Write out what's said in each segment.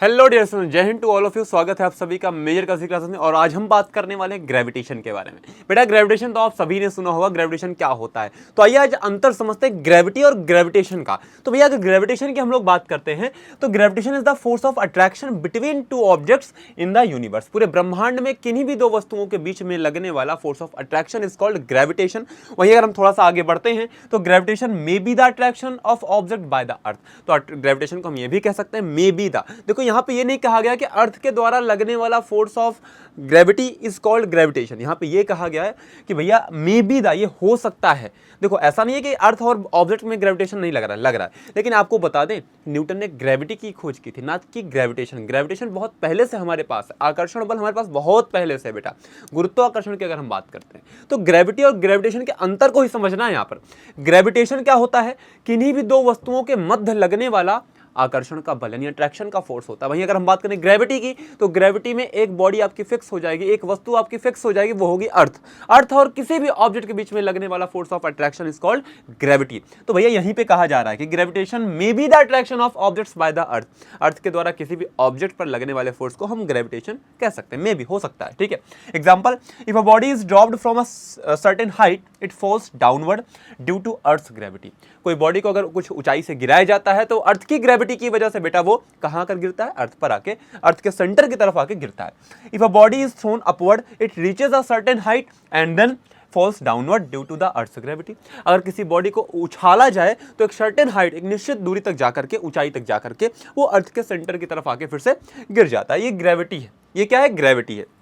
Hello dear student, जय हिंद to all of you. स्वागत है आप सभी का मेजर क्लासिक क्लासेस में। और आज हम बात करने वाले हैं ग्रेविटेशन के बारे में। बेटा ग्रेविटेशन तो आप सभी ने सुना होगा, ग्रेविटेशन क्या होता है। तो आइए आज अंतर समझते हैं ग्रेविटी और ग्रेविटेशन का। तो भैया अगर ग्रेविटेशन की हम लोग बात करते हैं तो gravitation is the force of attraction between two objects in the universe. पूरे ब्रह्मांड में किन्हीं भी दो वस्तुओं के बीच में लगने वाला force of attraction is called gravitation. वहीं अगर हम थोड़ा सा आगे बढ़ते हैं तो gravitation may be the attraction of object by the अर्थ। तो ग्रेविटेशन को हम ये भी कह सकते हैं मे बी द। देखो यहाँ पे ये नहीं कहा गया कि अर्थ के द्वारा लगने वाला force of gravity is called gravitation. यहाँ पे ये कहा गया है कि भैया मे बी द, ये हो सकता है। देखो ऐसा नहीं है कि अर्थ और ऑब्जेक्ट में ग्रेविटेशन नहीं लग रहा है। लेकिन आपको बता दें न्यूटन ने ग्रेविटी की खोज की थी, ना कि ग्रेविटेशन। ग्रेविटेशन बहुत पहले से हमारे पास है, आकर्षण बल हमारे पास बहुत पहले से है बेटा। गुरुत्वाकर्षण की अगर हम बात करते हैं तो ग्रेविटी और ग्रेविटेशन के अंतर को ही समझना है। यहाँ पर ग्रेविटेशन क्या होता है, किन्हीं भी दो वस्तुओं के मध्य लगने वाला आकर्षण का बल यानी अट्रैक्शन का फोर्स होता है। वहीं अगर हम बात करें ग्रेविटी की तो ग्रेविटी में एक बॉडी आपकी फिक्स हो जाएगी, एक वस्तु आपकी फिक्स हो जाएगी, वो होगी अर्थ। अर्थ और किसी भी ऑब्जेक्ट के बीच में लगने वाला force of attraction is called gravity. तो भैया यहीं पे कहा जा रहा है कि gravitation may be the attraction of objects by the earth. Earth के द्वारा किसी भी ऑब्जेक्ट पर लगने वाले फोर्स को हम ग्रेविटेशन कह सकते हैं, मे बी हो सकता है। ठीक है, example, if a body is dropped from a certain height it falls downward due to earth's gravity. कोई बॉडी को अगर कुछ ऊंचाई से गिराया जाता है तो अर्थ की ग्रेविटी की वजह से बेटा वो कहां आकर गिरता है, अर्थ पर आके, अर्थ के सेंटर की तरफ आके गिरता है। If a body is thrown upward it reaches a certain height and then falls downward due to the earth's gravity. अगर किसी बॉडी को उछाला जाए तो एक सर्टेन हाइट, एक निश्चित दूरी तक जाकर के, ऊंचाई तक जाकर के वो अर्थ के सेंटर की तरफ आके फिर से गिर जाता है। ये ग्रेविटी है। ये क्या है, ग्रेविटी है।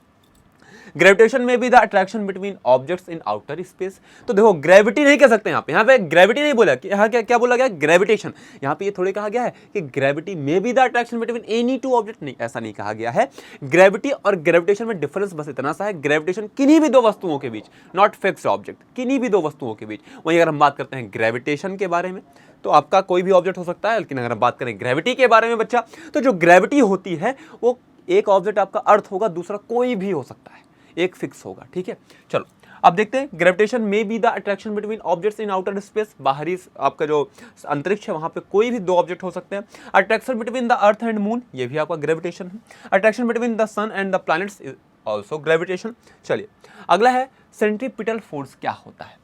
ग्रेविटेशन में भी the attraction between objects in outer space. तो देखो ग्रेविटी नहीं कह सकते यहाँ पे ग्रेविटी नहीं बोला कि यहाँ क्या बोला गया, ग्रेविटेशन। यहाँ पे ये थोड़े कहा गया है कि ग्रेविटी में भी the attraction between any two object, नहीं ऐसा नहीं कहा गया है। ग्रेविटी और ग्रेविटेशन में डिफरेंस बस इतना सा है, ग्रेविटेशन किन्हीं भी दो वस्तुओं के बीच, नॉट फिक्स्ड ऑब्जेक्ट, किन्हीं भी दो वस्तुओं के बीच। वहीं अगर हम बात करते हैं ग्रेविटेशन के बारे में तो आपका कोई भी ऑब्जेक्ट हो सकता है। लेकिन अगर हम बात करें ग्रेविटी के बारे में बच्चा, तो जो ग्रेविटी होती है वो एक ऑब्जेक्ट आपका अर्थ होगा, दूसरा कोई भी हो सकता है, एक फिक्स होगा। ठीक है, चलो अब देखते हैं। ग्रेविटेशन में B the attraction between objects in outer space. बाहरी आपका जो अंतरिक्ष है वहां पे कोई भी दो ऑब्जेक्ट हो सकते हैं। Attraction between the earth and moon, ये भी आपका ग्रेविटेशन है। Attraction between the sun and the planets is also gravitation. चलिए अगला है सेंट्रीपिटल फोर्स क्या होता है।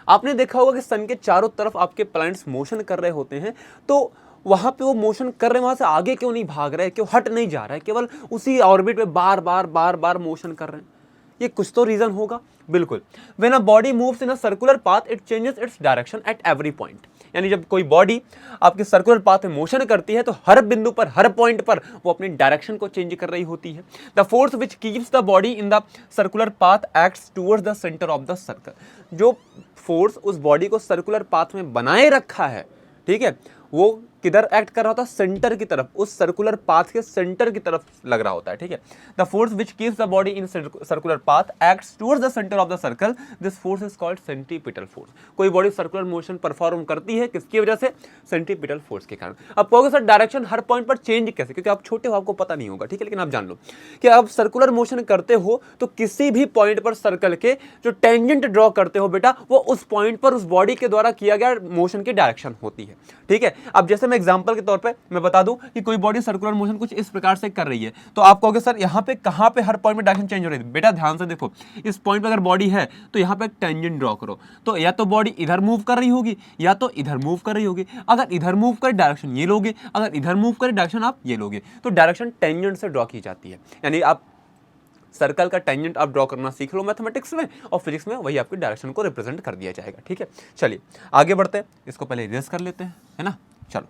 आपने देखा होगा कि सन के चारों तरफ आपके प्लैनेट्स मोशन कर रहे होते हैं, तो वहां पे वो मोशन कर रहे हैं, वहां से आगे क्यों नहीं भाग रहे, क्यों हट नहीं जा रहा है, केवल उसी ऑर्बिट में बार बार मोशन कर रहे हैं। ये कुछ तो रीजन होगा, बिल्कुल। When a body moves in a circular path it changes its direction at every point. यानी जब कोई बॉडी आपके सर्कुलर पाथ में मोशन करती है तो हर बिंदु पर, हर पॉइंट पर वो अपनी डायरेक्शन को चेंज कर रही होती है। The force which keeps the body in the circular path acts towards the centre of the circle. जो फोर्स उस बॉडी को सर्कुलर पाथ में बनाए रखा है, ठीक है, वो किधर एक्ट कर रहा होता है, सेंटर की तरफ, उस सर्कुलर पाथ के सेंटर की तरफ लग रहा होता है। ठीक है, the force which keeps the body in circular path acts towards the centre of the circle, this force is called centripetal force. कोई बॉडी सर्कुलर मोशन परफॉर्म करती है, किसकी वजह से, सेंट्रीपिटल फोर्स के कारण। अब कहोगे सर डायरेक्शन हर पॉइंट पर चेंज कैसे, क्योंकि आप छोटे हो, आपको पता नहीं होगा। ठीक है, लेकिन आप जान लो कि आप सर्कुलर मोशन करते हो तो किसी भी पॉइंट पर सर्कल के जो टेंजेंट ड्रॉ करते हो बेटा, वो उस पॉइंट पर उस बॉडी के द्वारा किया गया मोशन की डायरेक्शन होती है। ठीक है, अब जैसे मैं एग्जांपल के तौर पे मैं बता दूं कि कोई बॉडी सर्कुलर मोशन कुछ इस प्रकार से कर रही है, तो आप कहोगे सर यहाँ पे कहाँ पे हर पॉइंट में डायरेक्शन चेंज हो रही है। बेटा ध्यान से देखो, इस पॉइंट पे अगर बॉडी है तो यहाँ पे एक टेंजेंट ड्रॉ करो, तो या तो बॉडी इधर मूव कर रही होगी या तो इधर मूव कर रही होगी। अगर इधर मूव करे डायरेक्शन ये लोगे, अगर इधर मूव करे डायरेक्शन आप ये लोगे। तो डायरेक्शन टेंजेंट से ड्रॉ की जाती है। यानी आप सर्कल का टेंजेंट आप ड्रॉ करना सीख लो मैथमेटिक्स में, और फिजिक्स में वही आपकी डायरेक्शन को रिप्रेजेंट कर दिया जाएगा। ठीक है, चलिए आगे बढ़ते हैं। इसको पहले इरेज कर लेते हैं, है ना। चलो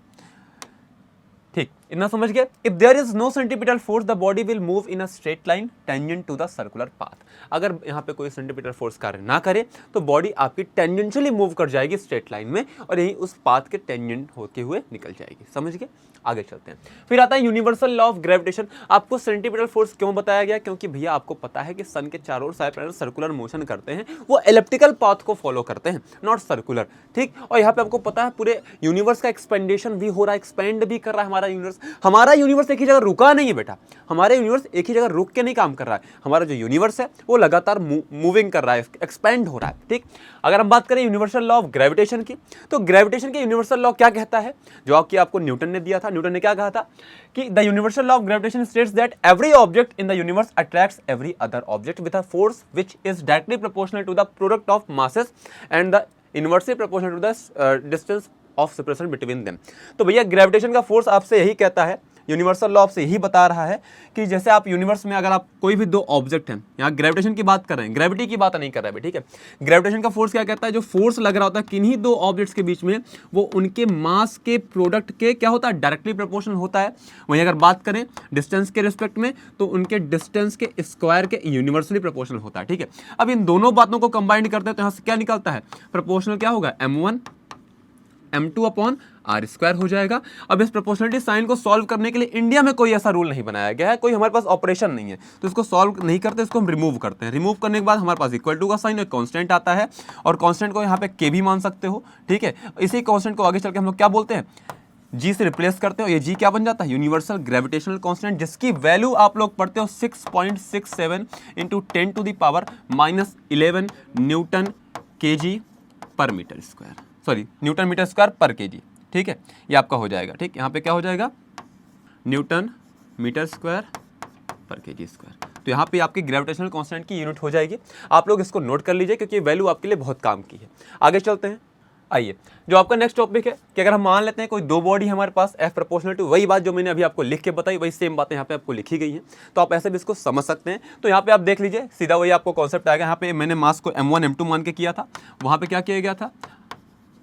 ठीक, इतना समझ गए। If there is no centripetal force the body will move in a straight line tangent to the circular path. अगर यहाँ पे कोई सेंट्रीपिटल फोर्स कार्य ना करे तो बॉडी आपकी टेंजेंशियली मूव कर जाएगी स्ट्रेट लाइन में, और यही उस पाथ के टेंजेंट होते हुए निकल जाएगी। समझ गए, आगे चलते हैं। फिर आता है यूनिवर्सल लॉ ऑफ ग्रेविटेशन। आपको सेंट्रीपिटल फोर्स क्यों बताया गया, क्योंकि भैया आपको पता है कि सन के चारों ओर सारे प्लैनेट सर्कुलर मोशन करते हैं, वो एलिप्टिकल पाथ को फॉलो करते हैं, नॉट सर्कुलर। ठीक, और यहाँ पे आपको पता है पूरे यूनिवर्स का एक्सपेंडेशन भी हो रहा है, एक्सपेंड भी कर रहा है हमारा यूनिवर्स। यूनिवर्स। हमारा यूनिवर्स एक ही जगह रुका नहीं है बेटा, हमारा यूनिवर्स एक ही जगह रुक के नहीं काम कर रहा है। हमारा जो यूनिवर्स है वो लगातार मूविंग कर रहा है, एक्सपेंड हो रहा है। ठीक, अगर हम बात करें यूनिवर्सल लॉ ऑफ ग्रेविटेशन की, तो ग्रेविटेशन के यूनिवर्सल लॉ क्या कहता है, जो कि आपको न्यूटन ने दिया था। न्यूटन ने क्या कहा था कि the universal law of gravitation states that every object in the universe attracts every other object with a force which is directly proportional to the product of masses and the inversely proportional to the distance of separation between them. तो भैया gravitation का force आपसे यही कहता है, universal law आपसे यही बता रहा है कि जैसे आप यूनिवर्स में अगर आप कोई भी दो ऑब्जेक्ट हैं, यहाँ ग्रेविटेशन की बात कर रहे हैं, ग्रेविटी की बात नहीं कर रहे हैं, ठीक है। ग्रेविटेशन का फोर्स क्या कहता है, जो फोर्स लग रहा होता है किन्हीं दो ऑब्जेक्ट्स के बीच में, वो उनके मास के प्रोडक्ट के क्या होता है, डायरेक्टली प्रोपोर्शनल होता है। वहीं अगर बात करें डिस्टेंस के रिस्पेक्ट में, तो उनके डिस्टेंस के स्क्वायर के यूनिवर्सली प्रोपोर्शनल होता है, ठीक है। अब इन दोनों बातों को कंबाइंड करते हैं तो यहाँ से क्या निकलता है, प्रोपोर्शनल क्या होगा, m1 m2 upon are square हो जाएगा। अब इस प्रोपोर्शनलिटी साइन को सॉल्व करने के लिए इंडिया में कोई ऐसा रूल नहीं बनाया गया है, कोई हमारे पास ऑपरेशन नहीं है, तो इसको सॉल्व नहीं करते, इसको हम रिमूव करते हैं। रिमूव करने के बाद हमारे पास इक्वल टू का साइन एक कांस्टेंट आता है, और कांस्टेंट को यहाँ पे के भी मान सकते हो, ठीक है। इसी कांस्टेंट को आगे चल के हम लोग क्या बोलते हैं, जी से रिप्लेस करते हो, ये जी क्या बन जाता है, यूनिवर्सल ग्रेविटेशनल कांस्टेंट, जिसकी वैल्यू आप लोग पढ़ते हो 6.67 into 10 to the power -11 newton kg per metre square, sorry newton metre square per kg, ठीक है। ये आपका हो जाएगा, ठीक। यहाँ पे क्या हो जाएगा, Newton metre square per KG square. तो यहाँ पे आपकी ग्रेविटेशनल कांस्टेंट की यूनिट हो जाएगी। आप लोग इसको नोट कर लीजिए क्योंकि वैल्यू आपके लिए बहुत काम की है। आगे चलते हैं। आइए, जो आपका नेक्स्ट टॉपिक है कि अगर हम मान लेते हैं कोई दो बॉडी हमारे पास एफ प्रोपोर्शनल टू, वही बात जो मैंने अभी आपको लिख के बताई, वही सेम बातें यहाँ पे आपको लिखी गई हैं, तो आप ऐसे भी इसको समझ सकते हैं। तो यहाँ पे आप देख लीजिए, सीधा वही आपको कॉन्सेप्ट आएगा। यहाँ पे मैंने मास को m1 m2 मान के किया था, वहाँ पे क्या किया गया था,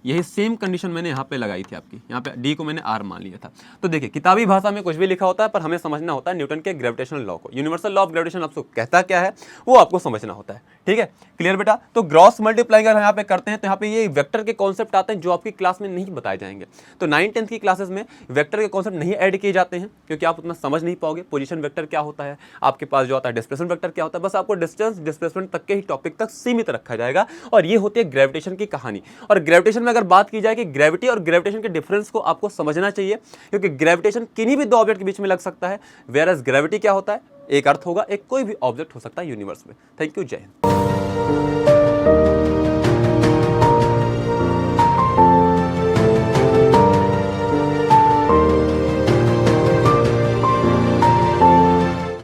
यही सेम कंडीशन मैंने यहाँ पे लगाई थी आपकी, यहाँ पे डी को मैंने आर मान लिया था। तो देखिए, किताबी भाषा में कुछ भी लिखा होता है, पर हमें समझना होता है न्यूटन के ग्रेविटेशनल लॉ को। यूनिवर्सल लॉ ऑफ ग्रेविटेशन आपको कहता क्या है वो आपको समझना होता है, ठीक है। क्लियर बेटा। तो ग्रॉस मल्टीप्लाई अगर यहाँ पे करते हैं तो यहाँ पे ये वेक्टर के कॉन्सेप्ट आते हैं जो आपकी क्लास में नहीं बताए जाएंगे। तो 9th-10th की क्लासेस में वेक्टर के कॉन्सेप्ट नहीं ऐड किए जाते हैं क्योंकि आप उतना समझ नहीं पाओगे। पोजीशन वेक्टर क्या होता है, आपके पास जो आता है डिस्प्लेसमेंट वेक्टर क्या होता है, बस आपको डिस्टेंस डिस्प्लेसमेंट तक के ही टॉपिक तक सीमित रखा जाएगा। और ये होती है ग्रेविटेशन की कहानी। और ग्रेविटेशन में अगर बात की जाए कि ग्रेविटी और ग्रेविटेशन के डिफरेंस को आपको समझना चाहिए, क्योंकि ग्रेविटेशन किन्हीं भी दो ऑब्जेक्ट के बीच में लग सकता है, वेयरएज ग्रेविटी क्या होता है, एक अर्थ होगा, एक कोई भी ऑब्जेक्ट हो सकता है यूनिवर्स में। थैंक यू, जय हिंद।